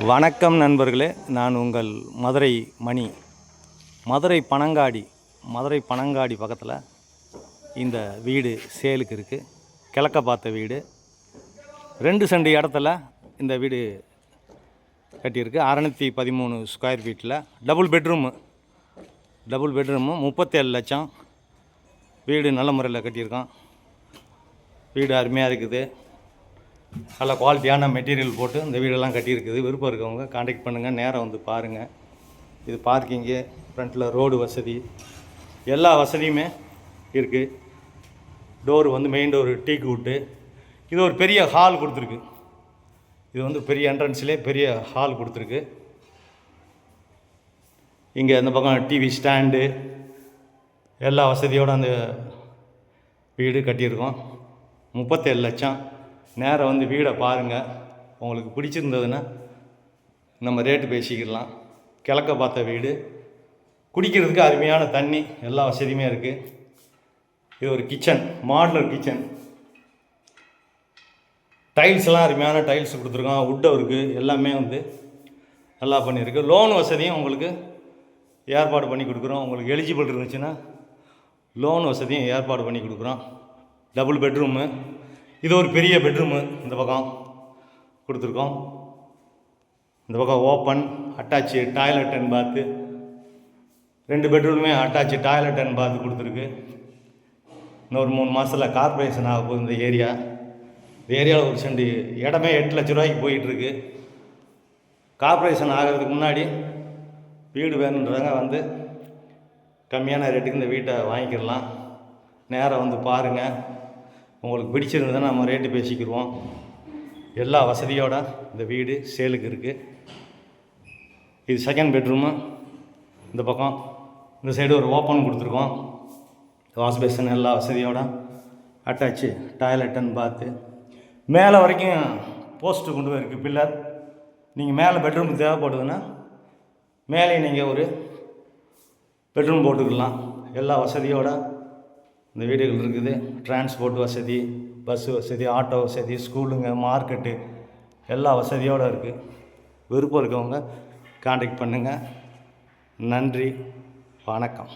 வணக்கம் நண்பர்களே, நான் உங்கள் மதுரை மணி. மதுரை பனங்காடி பக்கத்தில் இந்த வீடு சேலுக்கு இருக்குது. கிழக்க பார்த்த வீடு, 2 சென்ட் இடத்துல இந்த வீடு கட்டியிருக்கு. 613 ஸ்கொயர் ஃபீட்டில் டபுள் பெட்ரூமு 37 லட்சம். வீடு நல்ல முறையில் கட்டியிருக்கோம். வீடு அருமையாக இருக்குது. நல்ல குவாலிட்டியான மெட்டீரியல் போட்டு இந்த வீடெல்லாம் கட்டியிருக்குது. விருப்பம் இருக்கவங்க காண்டாக்ட் பண்ணுங்கள், நேரம் வந்து பாருங்கள். இது பார்க்கிங்கு, ஃப்ரண்ட்டில் ரோடு வசதி, எல்லா வசதியுமே இருக்குது. டோர் வந்து மெயின் டோர் டீக்கு விட்டு, இது ஒரு பெரிய ஹால் கொடுத்துருக்கு. இது வந்து பெரிய என்ட்ரன்ஸ்லேயே பெரிய ஹால் கொடுத்துருக்கு. இங்கே இந்த பக்கம் டிவி ஸ்டாண்டு எல்லா வசதியோடு அந்த வீடு கட்டியிருக்கோம். 37 லட்சம். நேரம் வந்து வீடை பாருங்கள். உங்களுக்கு பிடிச்சிருந்ததுன்னா நம்ம ரேட்டு பேசிக்கிடலாம். கிழக்க பார்த்த வீடு, குடிக்கிறதுக்கு அருமையான தண்ணி, எல்லா வசதியுமே இருக்குது. இது ஒரு கிச்சன், மாடுலர் கிச்சன். டைல்ஸ்லாம் அருமையான டைல்ஸ் கொடுத்துருக்கோம். வுட் ஒர்க்கு எல்லாமே வந்து நல்லா பண்ணியிருக்கு. லோன் வசதியும் உங்களுக்கு ஏற்பாடு பண்ணி கொடுக்குறோம். உங்களுக்கு எலிஜிபிள் இருந்துச்சுன்னா லோன் வசதியும் ஏற்பாடு பண்ணி கொடுக்குறோம். டபுள் பெட்ரூமு, இது ஒரு பெரிய பெட்ரூமு இந்த பக்கம் கொடுத்துருக்கோம். இந்த பக்கம் ஓப்பன் அட்டாச்சு டாய்லெட் அண்ட் பாத்து, 2 பெட்ரூமுமே அட்டாச்சு டாய்லெட் அண்ட் பாத்து கொடுத்துருக்கு. இன்னொரு 3 மாதத்தில் கார்பரேஷன் ஆக போகுது இந்த ஏரியா. இந்த ஏரியாவில் ஒரு சென்ட் இடமே 8 லட்ச ரூபாய்க்கு போயிட்டுருக்கு. கார்பரேஷன் ஆகிறதுக்கு முன்னாடி வீடு வேணுன்றவங்க வந்து கம்மியான ரேட்டுக்கு இந்த வீட்டை வாங்கிக்கிடலாம். நேரம் வந்து பாருங்கள். உங்களுக்கு பிடிச்சிருந்ததுன்னா நம்ம ரேட்டு பேசிக்கிடுவோம். எல்லா வசதியோடு இந்த வீடு சேலுக்கு இருக்குது. இது செகண்ட் பெட்ரூமு. இந்த பக்கம் இந்த சைடு ஒரு ஓப்பன் கொடுத்துருக்கோம். வாஷ் பேசன் எல்லா வசதியோடு அட்டாச்சு டாய்லெட் அண்ட் பாத்து. மேலே வரைக்கும் போஸ்ட்டு கொண்டு போயிருக்கு, பில்லர். நீங்கள் மேலே பெட்ரூம் தேவைப்படுதுன்னா மேலே நீங்கள் ஒரு பெட்ரூம் போட்டுக்கலாம். எல்லா வசதியோடு இந்த வீடுகள் இருக்குது. டிரான்ஸ்போர்ட் வசதி, பஸ் வசதி, ஆட்டோ வசதி, ஸ்கூலுங்க, மார்க்கெட்டு எல்லா வசதியோடு இருக்குது. விருப்பம் இருக்கவங்க காண்டாக்ட் பண்ணுங்கள். நன்றி, வணக்கம்.